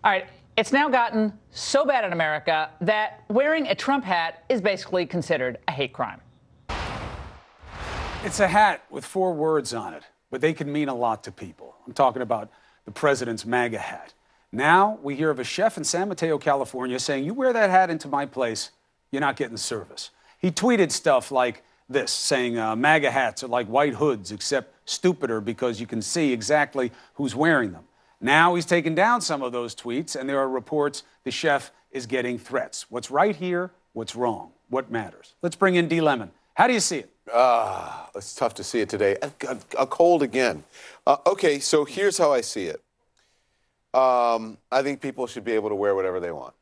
All right, it's now gotten so bad in America that wearing a Trump hat is basically considered a hate crime. It's a hat with 4 words on it, but they can mean a lot to people. I'm talking about the president's MAGA hat. Now we hear of a chef in San Mateo, California, saying, "You wear that hat into my place, you're not getting service." He tweeted stuff like this, saying MAGA hats are like white hoods, except stupider because you can see exactly who's wearing them. Now he's taken down some of those tweets, and there are reports the chef is getting threats. What's right here? What's wrong? What matters? Let's bring in D. Lemon. How do you see it? It's tough to see it today. A cold again. Okay, so here's how I see it. I think people should be able to wear whatever they want,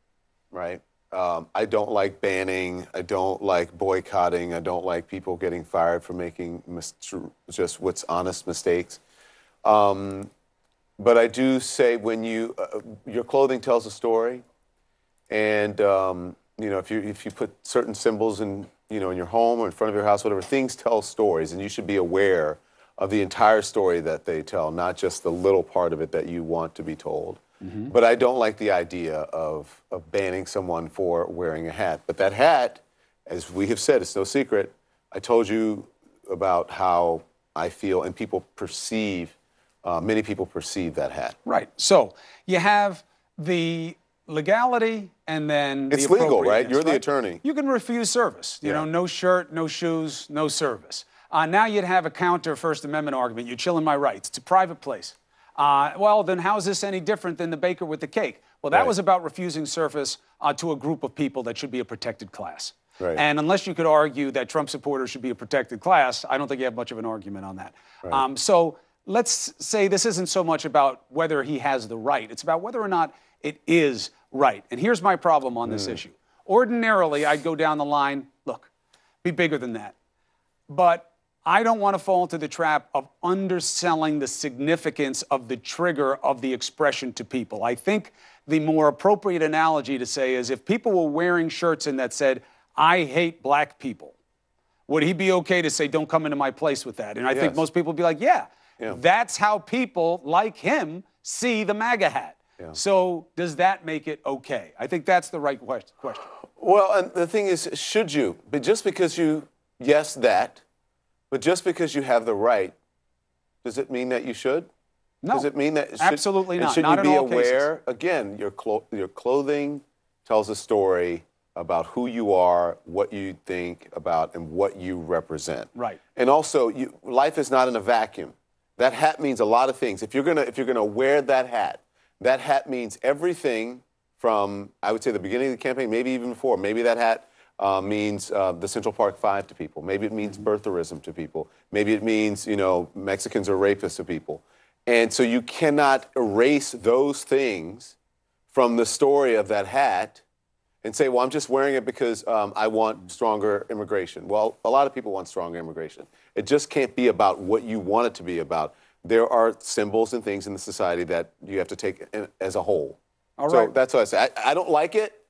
right? I don't like banning. I don't like boycotting. I don't like people getting fired for making just what's honest mistakes. But I do say when your clothing tells a story, and if you put certain symbols in your home or in front of your house, whatever, things tell stories, and you should be aware of the entire story that they tell, not just the little part of it that you want to be told. Mm-hmm. But I don't like the idea of banning someone for wearing a hat. But that hat, as we have said, it's no secret. I told you about how I feel, and people perceive. Many people perceive that hat. Right. So you have the legality and then it's legal, right? You're the attorney. You can refuse service. You know, no shirt, no shoes, no service. Now you'd have a counter First Amendment argument. You're chilling my rights. It's a private place. Well, then how is this any different than the baker with the cake? Well, that was about refusing service to a group of people that should be a protected class. Right. And unless you could argue that Trump supporters should be a protected class, I don't think you have much of an argument on that. Right. So let's say this isn't so much about whether he has the right. It's about whether or not it is right. And here's my problem on this issue. Ordinarily, I'd go down the line, look, be bigger than that. But I don't want to fall into the trap of underselling the significance of the trigger of the expression to people. I think the more appropriate analogy to say is if people were wearing shirts in that said, "I hate black people," would he be okay to say, "Don't come into my place with that"? And I think most people would be like, yeah, that's how people like him see the MAGA hat. Yeah. So does that make it okay? I think that's the right question. Well, and the thing is, should you? But just because but just because you have the right, does it mean that you should? No. Does it mean that absolutely not. Should not you be in all aware? Cases. Again, your clothing tells a story about who you are, what you think about, and what you represent. Right. And also, life is not in a vacuum. That hat means a lot of things. If you're gonna wear that hat means everything from, I would say, the beginning of the campaign, maybe even before. Maybe that hat means the Central Park Five to people. Maybe it means birtherism to people. Maybe it means, Mexicans are rapists to people. And so you cannot erase those things from the story of that hat and say, well, I'm just wearing it because I want stronger immigration. Well, a lot of people want stronger immigration. It just can't be about what you want it to be about. There are symbols and things in the society that you have to take as a whole. All right. So that's what I say. I don't like it.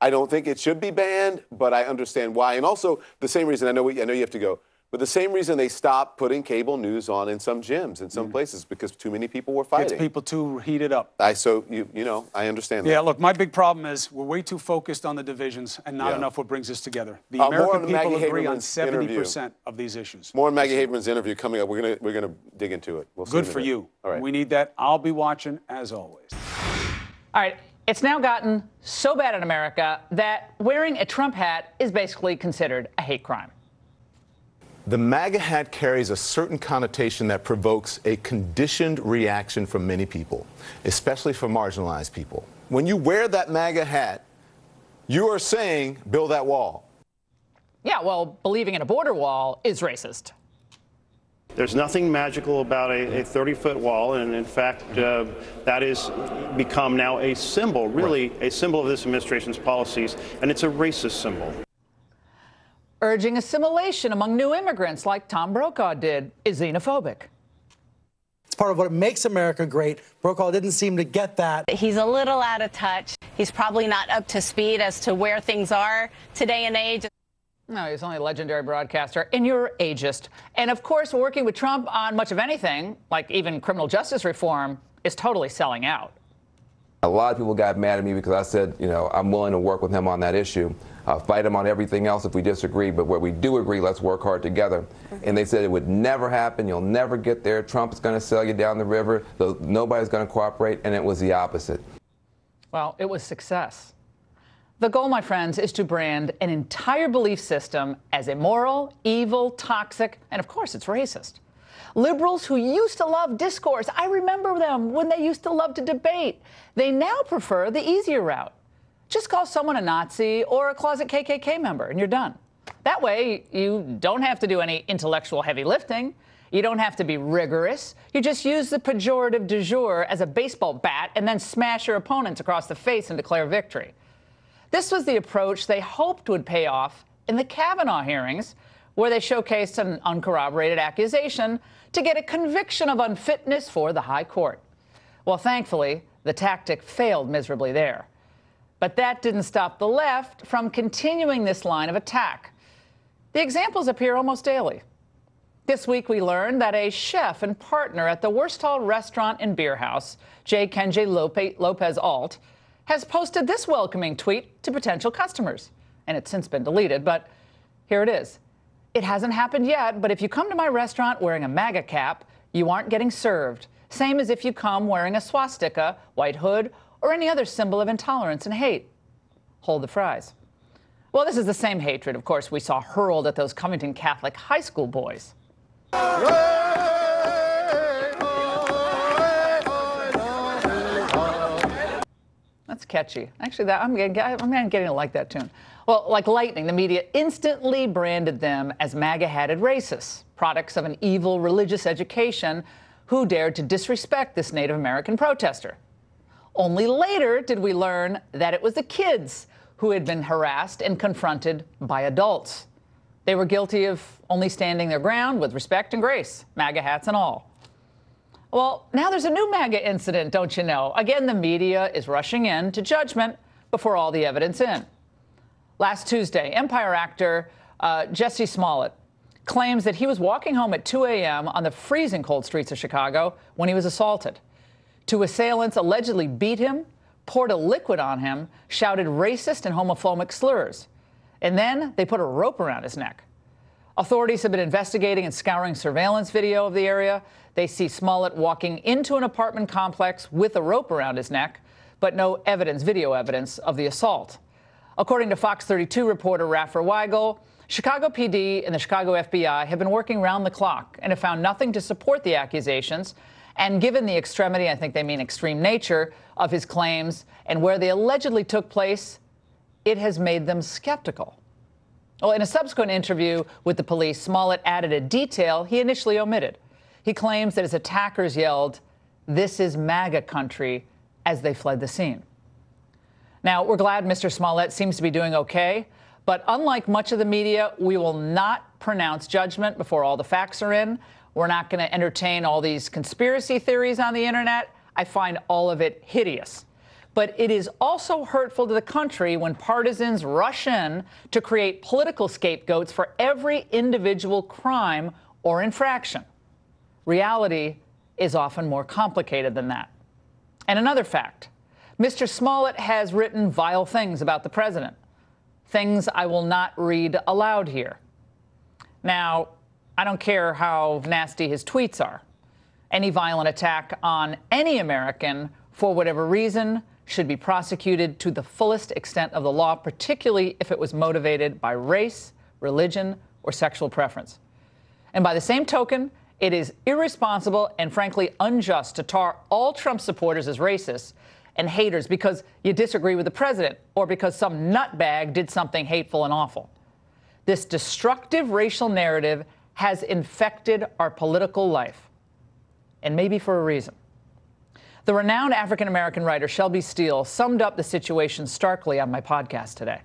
I don't think it should be banned, but I understand why. And also the same reason, I know you have to go, but the same reason they stopped putting cable news on in some gyms, in some places, because too many people were fighting. Gets people too heated up. I understand that. Yeah, look, my big problem is we're way too focused on the divisions and not enough what brings us together. The American people agree on 70% of these issues. More on Maggie Haberman's interview coming up. We're gonna dig into it. We'll see. Good for you. All right. We need that. I'll be watching as always. All right. It's now gotten so bad in America that wearing a Trump hat is basically considered a hate crime. The MAGA hat carries a certain connotation that provokes a conditioned reaction from many people, especially for marginalized people. When you wear that MAGA hat, you are saying, build that wall. Yeah, well, believing in a border wall is racist. There's nothing magical about a 30-foot wall, and in fact, that has become now a symbol, really a symbol of this administration's policies, and it's a racist symbol. Urging assimilation among new immigrants like Tom Brokaw did is xenophobic. It's part of what makes America great. Brokaw didn't seem to get that. He's a little out of touch. He's probably not up to speed as to where things are today and age. No, he's only a legendary broadcaster, and you're ageist. And of course, working with Trump on much of anything, like even criminal justice reform, is totally selling out. A lot of people got mad at me because I said, you know, I'm willing to work with him on that issue. Fight him on everything else if we disagree, but where we do agree, let's work hard together. And they said it would never happen. You'll never get there. Trump is going to sell you down the river. Nobody's going to cooperate, and it was the opposite. Well, it was success. The goal, my friends, is to brand an entire belief system as immoral, evil, toxic, and of course it's racist. Liberals who used to love discourse, I remember them when they used to love to debate. They now prefer the easier route. Just call someone a Nazi or a closet KKK member and you're done. That way, you don't have to do any intellectual heavy lifting. You don't have to be rigorous. You just use the pejorative du jour as a baseball bat and then smash your opponents across the face and declare victory. This was the approach they hoped would pay off in the Kavanaugh hearings, where they showcased an uncorroborated accusation to get a conviction of unfitness for the high court. Well, thankfully, the tactic failed miserably there. But that didn't stop the left from continuing this line of attack. The examples appear almost daily. This week, we learned that a chef and partner at the Wursthall restaurant and beer house, J. Kenji Lopez Alt, has posted this welcoming tweet to potential customers. And it's since been deleted, but here it is. It hasn't happened yet, but if you come to my restaurant wearing a MAGA cap, you aren't getting served. Same as if you come wearing a swastika, white hood, or any other symbol of intolerance and hate. Hold the fries. Well, this is the same hatred, of course, we saw hurled at those Covington Catholic high school boys. That's catchy. Actually, I'm getting to like that tune. Well, like lightning, the media instantly branded them as MAGA-hatted racists, products of an evil religious education who dared to disrespect this Native American protester. Only later did we learn that it was the kids who had been harassed and confronted by adults. They were guilty of only standing their ground with respect and grace, MAGA hats and all. Well, now there's a new MAGA incident, don't you know? Again, the media is rushing in to judgment before all the evidence in. Last Tuesday, Empire actor Jussie Smollett claims that he was walking home at 2 a.m. on the freezing cold streets of Chicago when he was assaulted. Two assailants allegedly beat him, poured a liquid on him, shouted racist and homophobic slurs. And then they put a rope around his neck. Authorities have been investigating and scouring surveillance video of the area. They see Smollett walking into an apartment complex with a rope around his neck, but no evidence, video evidence, of the assault. According to Fox 32 reporter Raffer Weigel, Chicago PD and the Chicago FBI have been working round the clock and have found nothing to support the accusations. And given the extremity, I think they mean extreme nature, of his claims and where they allegedly took place, it has made them skeptical. Well, in a subsequent interview with the police, Smollett added a detail he initially omitted. He claims that his attackers yelled, "This is MAGA country," as they fled the scene. Now, we're glad Mr. Smollett seems to be doing okay, but unlike much of the media, we will not pronounce judgment before all the facts are in. We're not going to entertain all these conspiracy theories on the internet. I find all of it hideous. But it is also hurtful to the country when partisans rush in to create political scapegoats for every individual crime or infraction. Reality is often more complicated than that. And another fact, Mr. Smollett has written vile things about the president, things I will not read aloud here. Now, I don't care how nasty his tweets are. Any violent attack on any American, for whatever reason, should be prosecuted to the fullest extent of the law, particularly if it was motivated by race, religion, or sexual preference. And by the same token, it is irresponsible and frankly unjust to tar all Trump supporters as racists and haters because you disagree with the president or because some nutbag did something hateful and awful. This destructive racial narrative has infected our political life, and maybe for a reason. The renowned African-American writer Shelby Steele summed up the situation starkly on my podcast today.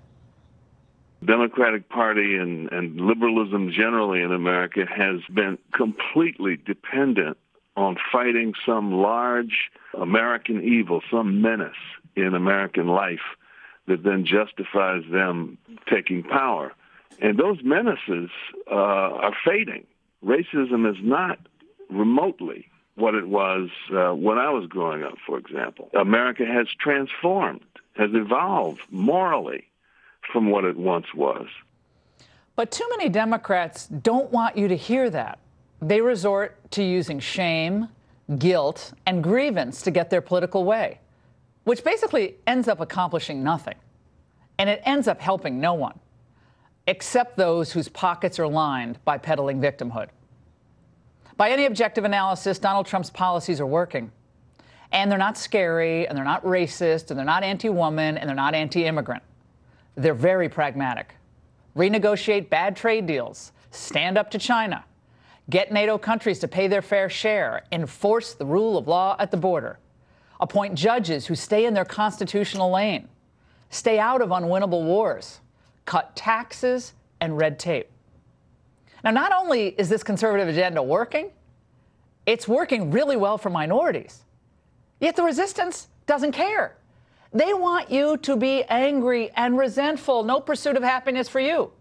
The Democratic Party and liberalism generally in America has been completely dependent on fighting some large American evil, some menace in American life that then justifies them taking power. And those menaces are fading. Racism is not remotely what it was when I was growing up, for example. America has transformed, has evolved morally from what it once was. But too many Democrats don't want you to hear that. They resort to using shame, guilt, and grievance to get their political way, which basically ends up accomplishing nothing. And it ends up helping no one, except those whose pockets are lined by peddling victimhood. By any objective analysis, Donald Trump's policies are working. And they're not scary, and they're not racist, and they're not anti-woman, and they're not anti-immigrant. They're very pragmatic. Renegotiate bad trade deals, stand up to China, get NATO countries to pay their fair share, enforce the rule of law at the border, appoint judges who stay in their constitutional lane, stay out of unwinnable wars, cut taxes and red tape. Now, not only is this conservative agenda working, it's working really well for minorities. Yet the resistance doesn't care. They want you to be angry and resentful. No pursuit of happiness for you.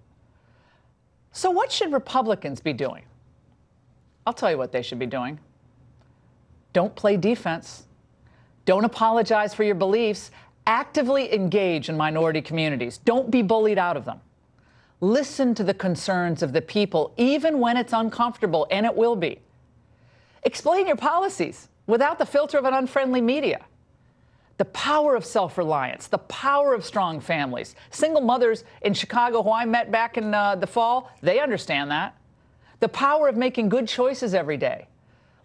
So what should Republicans be doing? I'll tell you what they should be doing. Don't play defense. Don't apologize for your beliefs. Actively engage in minority communities. Don't be bullied out of them. Listen to the concerns of the people, even when it's uncomfortable, and it will be. Explain your policies without the filter of an unfriendly media. The power of self-reliance, the power of strong families. Single mothers in Chicago who I met back in the fall, they understand that. The power of making good choices every day.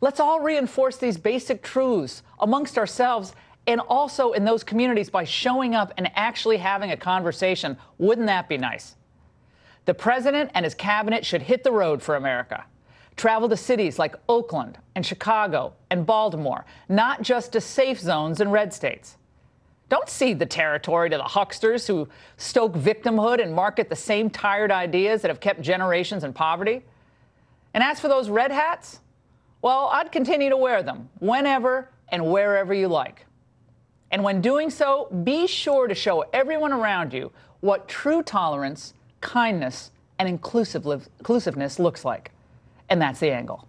Let's all reinforce these basic truths amongst ourselves and also in those communities by showing up and actually having a conversation. Wouldn't that be nice? The president and his cabinet should hit the road for America. Travel to cities like Oakland and Chicago and Baltimore, not just to safe zones in red states. Don't cede the territory to the hucksters who stoke victimhood and market the same tired ideas that have kept generations in poverty. And as for those red hats, well, I'd continue to wear them whenever and wherever you like. And when doing so, be sure to show everyone around you what true tolerance, kindness, and inclusiveness looks like. And that's the angle.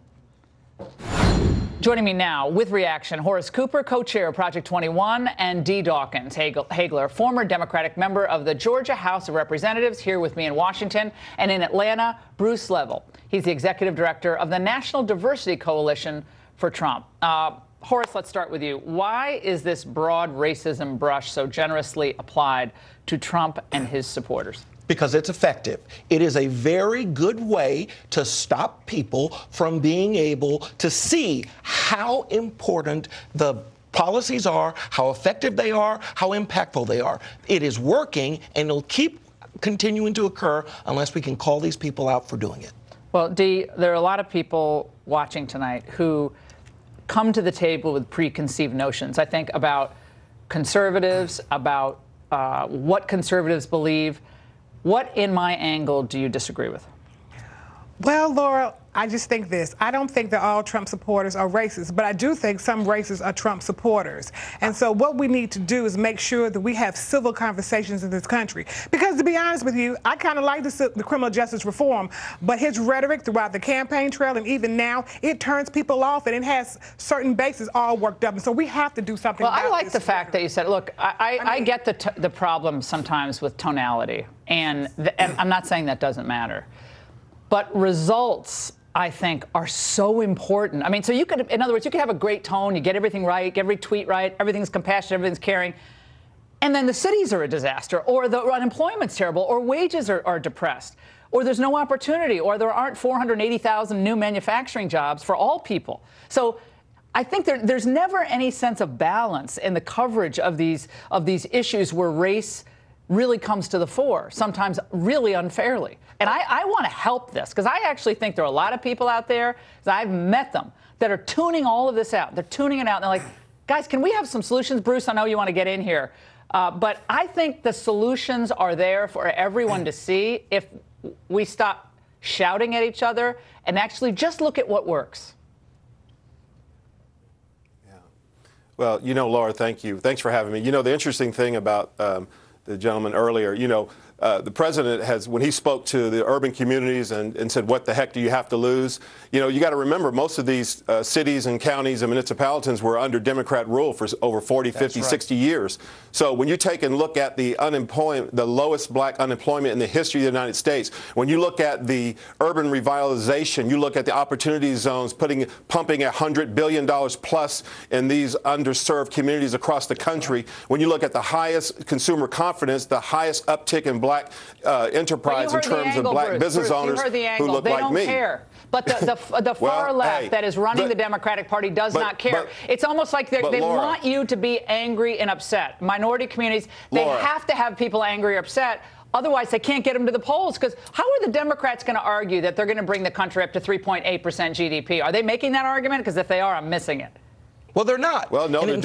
Joining me now with reaction, Horace Cooper, co-chair of Project 21, and Dee Dawkins Hagler, former Democratic member of the Georgia House of Representatives, here with me in Washington. And in Atlanta, Bruce Level. He's the executive director of the National Diversity Coalition for Trump. Horace, let's start with you. Why is this broad racism brush so generously applied to Trump and his supporters? Because it's effective. It is a very good way to stop people from being able to see how important the policies are, how effective they are, how impactful they are. It is working, and it'll keep continuing to occur unless we can call these people out for doing it. Well, Dee, there are a lot of people watching tonight who come to the table with preconceived notions. I think about conservatives, about what conservatives believe. What in my angle do you disagree with? Well, Laura, I just think this. I don't think that all Trump supporters are racist, but I do think some racists are Trump supporters. And so what we need to do is make sure that we have civil conversations in this country. Because to be honest with you, I kind of like the criminal justice reform, but his rhetoric throughout the campaign trail and even now, it turns people off and it has certain bases all worked up. And so we have to do something about this. Well, I like the fact that you said, look, I get the problem sometimes with tonality, and I'm not saying that doesn't matter. But results, I think, are so important. I mean, so you could, in other words, you could have a great tone, you get everything right, get every tweet right, everything's compassionate, everything's caring, and then the cities are a disaster, or the unemployment's terrible, or wages are depressed, or there's no opportunity, or there aren't 480,000 new manufacturing jobs for all people. So I think there's never any sense of balance in the coverage of these issues where race really comes to the fore, sometimes really unfairly. And I want to help this, because I actually think there are a lot of people out there, I've met them, that are tuning all of this out. They're tuning it out, and they're like, guys, can we have some solutions? Bruce, I know you want to get in here. But I think the solutions are there for everyone to see if we stop shouting at each other and actually just look at what works. Yeah. Well, Laura, thank you. Thanks for having me. The interesting thing about the gentleman earlier, the president has, when he spoke to the urban communities and said, what the heck do you have to lose? You know, you got to remember, most of these cities and counties and municipalities were under Democrat rule for over 40, 50, 60 years. So when you take and look at the unemployment, the lowest black unemployment in the history of the United States, when you look at the urban revitalization, you look at the opportunity zones, pumping $100 billion plus in these underserved communities across the country, when you look at the highest consumer confidence, the highest uptick in black enterprise in terms of black business owners who look like me. They don't care. But the far left that is running the Democratic Party does not care. It's almost like they want you to be angry and upset. Minority communities, they have to have people angry or upset. Otherwise, they can't get them to the polls. Because how are the Democrats going to argue that they're going to bring the country up to 3.8% GDP? Are they making that argument? Because if they are, I'm missing it. Well, they're not. Well, no, and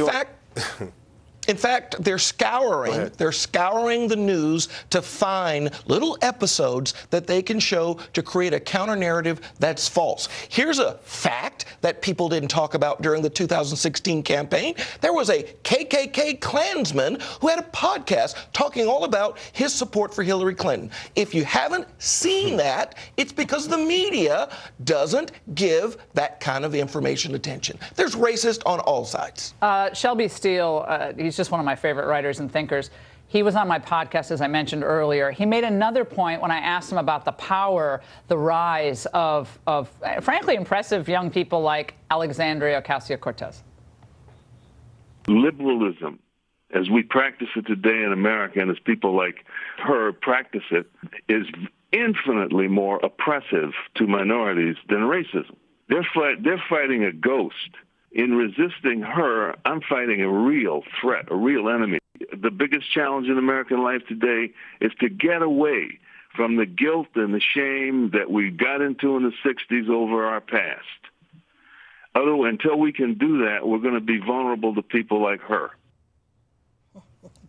in fact, they're scouring the news to find little episodes that they can show to create a counter-narrative that's false. Here's a fact that people didn't talk about during the 2016 campaign. There was a KKK Klansman who had a podcast talking all about his support for Hillary Clinton. If you haven't seen that, it's because the media doesn't give that kind of information attention. There's racist on all sides. Shelby Steele, he's just one of my favorite writers and thinkers. He was on my podcast, as I mentioned earlier. He made another point when I asked him about the power, the rise of frankly impressive young people like Alexandria Ocasio-Cortez. Liberalism, as we practice it today in America, and as people like her practice it, is infinitely more oppressive to minorities than racism. They're fighting a ghost. In resisting her, I'm fighting a real threat, a real enemy. The biggest challenge in American life today is to get away from the guilt and the shame that we got into in the 60s over our past. Until we can do that, we're going to be vulnerable to people like her.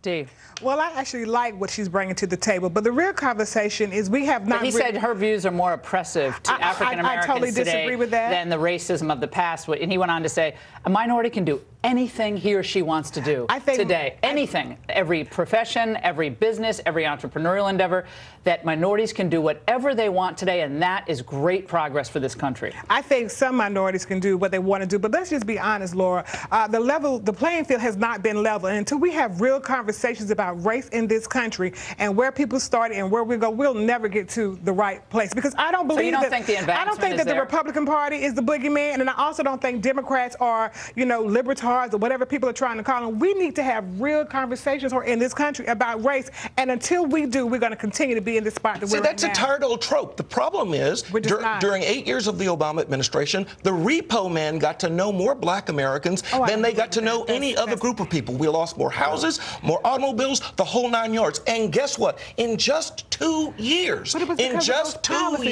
Dave. Well, I actually like what she's bringing to the table, but the real conversation is we have not. But he said her views are more oppressive to African Americans totally disagree with that. Than the racism of the past. And he went on to say a minority can do anything he or she wants to do today. Anything. Every profession, every business, every entrepreneurial endeavor, that minorities can do whatever they want today, and that is great progress for this country. I think some minorities can do what they want to do, but let's just be honest, Laura. The playing field has not been level. And until we have real conversations about race in this country and where people start and where we go, we'll never get to the right place. Because I don't believe I don't think that the Republican Party is the boogeyman, and I also don't think Democrats are, libertarians or whatever people are trying to call them. We need to have real conversations in this country about race, and until we do, we're going to continue to be in the spot that we're in now. That's a tired old trope. The problem is, during 8 years of the Obama administration, the repo man got to know more black Americans than they got to know any other group of people. We lost more houses, more automobiles, the whole 9 yards. And guess what? In just 2 years, in just 2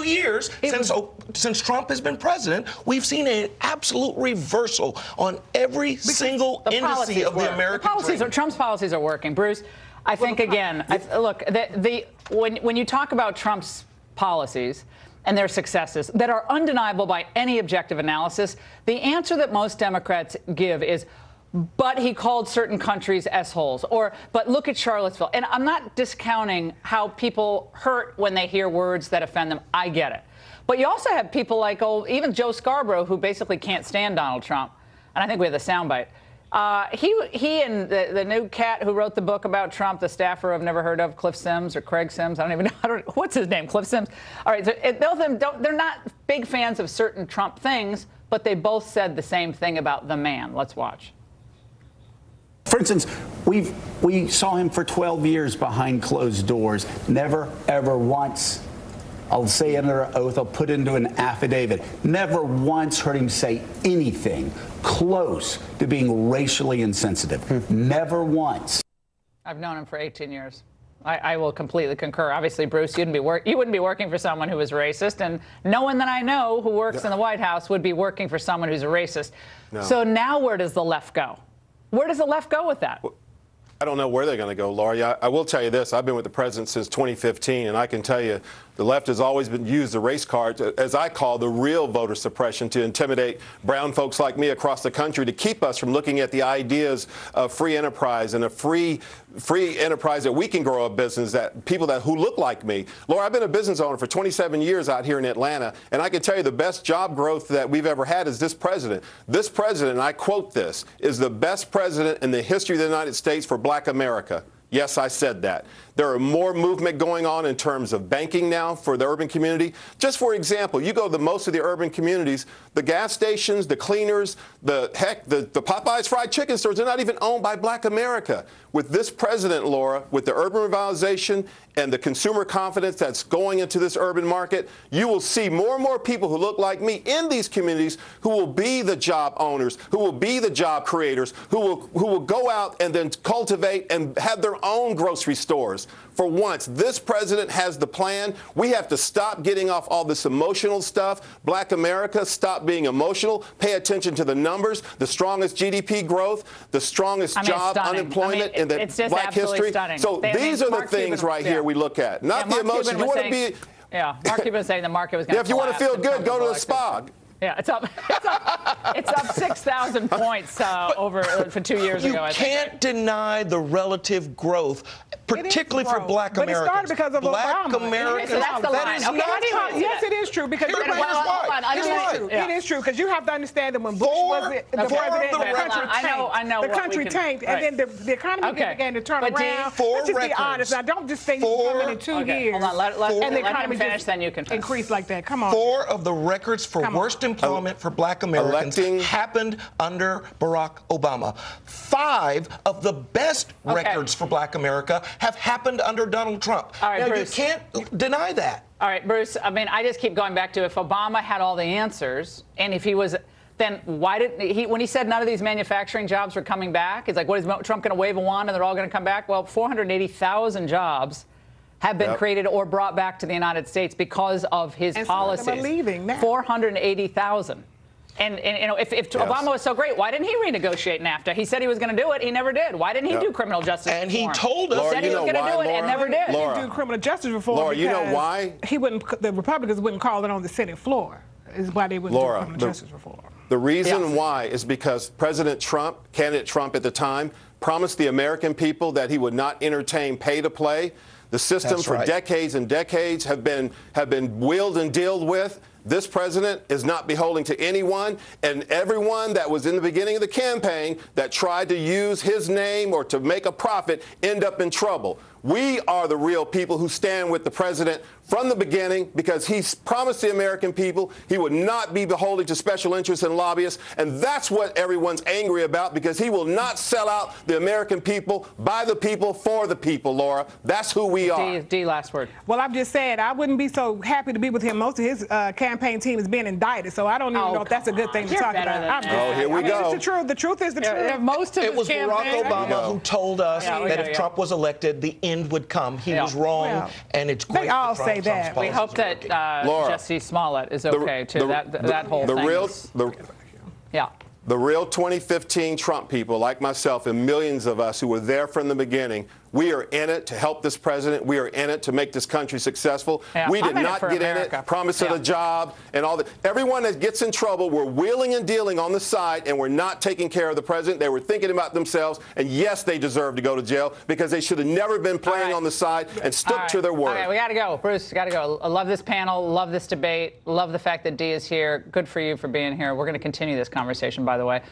years, since Trump has been president, we've seen an absolute reversal on every single indice of the American dream. Trump's policies are working. Bruce, I think, again, look, when you talk about Trump's policies and their successes that are undeniable by any objective analysis, the answer that most Democrats give is, but he called certain countries S-holes, but look at Charlottesville. And I'm not discounting how people hurt when they hear words that offend them. I get it. But you also have people like even Joe Scarborough, who basically can't stand Donald Trump. And I think we have the soundbite. He and the new cat who wrote the book about Trump, the staffer I've never heard of, Cliff Sims or Craig Sims. I don't even know. What's his name? Cliff Sims. All right. So they're not big fans of certain Trump things, but they both said the same thing about the man. Let's watch. For instance, we saw him for 12 years behind closed doors. Never, ever once, I'll say under oath, I'll put into an affidavit, never once heard him say anything close to being racially insensitive. Never once. I've known him for 18 years. I will completely concur. Obviously, Bruce, you wouldn't be working for someone who was racist, and no one that I know who works in the White House would be working for someone who's a racist. No. So now where does the left go? Where does the left go with that? I don't know where they're going to go, Laura. I will tell you this. I've been with the president since 2015, and I can tell you The left has always been used the race card, as I call the real voter suppression, to intimidate brown folks like me across the country, to keep us from looking at the ideas of free enterprise and a free enterprise that we can grow a business, that people who look like me. Laura, I've been a business owner for 27 years out here in Atlanta, and I can tell you the best job growth that we've ever had is this president. This president, and I quote this, is the best president in the history of the United States for Black America. Yes, I said that. There are more movement going on in terms of banking now for the urban community. Just for example, you go to most of the urban communities, the gas stations, the cleaners, the Popeyes fried chicken stores, they're not even owned by Black America. With this president, Laura, with the urban revitalization and the consumer confidence that's going into this urban market, you will see more and more people who look like me in these communities who will be the job owners, who will be the job creators, who will go out and then cultivate and have their own grocery stores. For once, this president has the plan. We have to stop getting off all this emotional stuff. Black America, stop being emotional. Pay attention to the numbers, the strongest GDP growth, the strongest job unemployment in the Black history. Stunning. So these are the things right here we look at, not the emotion. You want to be. Yeah, Mark Cuban was saying the market was going to. Yeah, if you want to feel good, go to the spa. Yeah, it's up 6,000 points for 2 years ago. You can't deny the relative growth, particularly for Black Americans. But it started because of Black Obama. Americans. So that's the line. That is not true. Yes, it is true because it is true because you have to understand that when Bush was the president, the country tanked, and then the economy began to turn around. Let's just be honest. I don't just think he's coming in 2 years. Hold on, let the economy finish, then you can increase like that. Come on. 4 of the records for worst employment for Black Americans happened under Barack Obama. 5 of the best records for Black America have happened under Donald Trump. All right, now, Bruce. you can't deny that. All right, Bruce, I mean, I just keep going back to if Obama had all the answers, and if he was, then why didn't he, when he said none of these manufacturing jobs were coming back, it's like, what is Trump going to wave a wand and they're all going to come back? Well, 480,000 jobs have been created or brought back to the United States because of his policies. Some of them are leaving now. 480,000. And you know, if Obama was so great, why didn't he renegotiate NAFTA? He said he was going to do it. He never did. Why didn't he do criminal justice reform? And he told us. He said he was going to do it and never did. He didn't do criminal justice reform Laura, you know why? He wouldn't. The Republicans wouldn't call it on the Senate floor. Is why they wouldn't do criminal justice reform. The reason why is because President Trump, candidate Trump at the time, promised the American people that he would not entertain pay to play. The system for decades and decades have been wheeled and dealt with. This president is not beholden to anyone, and everyone that was in the beginning of the campaign that tried to use his name or to make a profit end up in trouble. We are the real people who stand with the president from the beginning because he's promised the American people he would not be beholden to special interests and lobbyists, and that's what everyone's angry about because he will not sell out the American people, by the people, for the people, Laura. That's who we are. D, last word. Well, I'm just saying, I wouldn't be so happy to be with him. Most of his campaign team is being indicted, so I don't even know if that's a good thing to talk about. Here we go. It's the truth. The truth is the truth. Most of it was Barack Obama who told us that if Trump was elected, the end would come. He was wrong, and it's great. They all say that. We hope that Jesse Smollett is okay too. That whole thing. The real 2015 Trump people, like myself and millions of us who were there from the beginning, we are in it to help this president. We are in it to make this country successful. We did not get in it, promise of a job and all that. Everyone that gets in trouble, we're wheeling and dealing on the side, and we're not taking care of the president. They were thinking about themselves, and yes, they deserve to go to jail because they should have never been playing on the side and stuck to their word. Okay, we got to go. Bruce, got to go. I love this panel, love this debate, love the fact that D is here. Good for you for being here. We're going to continue this conversation, by the way.